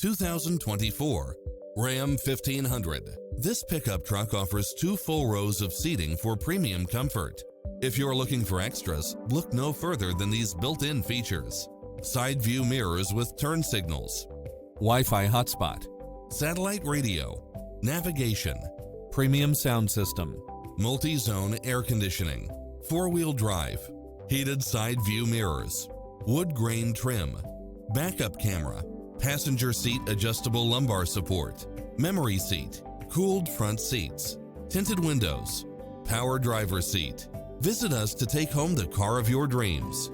2024 Ram 1500. This pickup truck offers 2 full rows of seating for premium comfort. If you're looking for extras, look no further than these built-in features. Side view mirrors with turn signals, Wi-Fi hotspot, satellite radio, navigation, premium sound system, multi-zone air conditioning, 4-wheel drive, heated side view mirrors, wood grain trim, backup camera, passenger seat adjustable lumbar support, memory seat, cooled front seats, tinted windows, power driver seat. Visit us to take home the car of your dreams.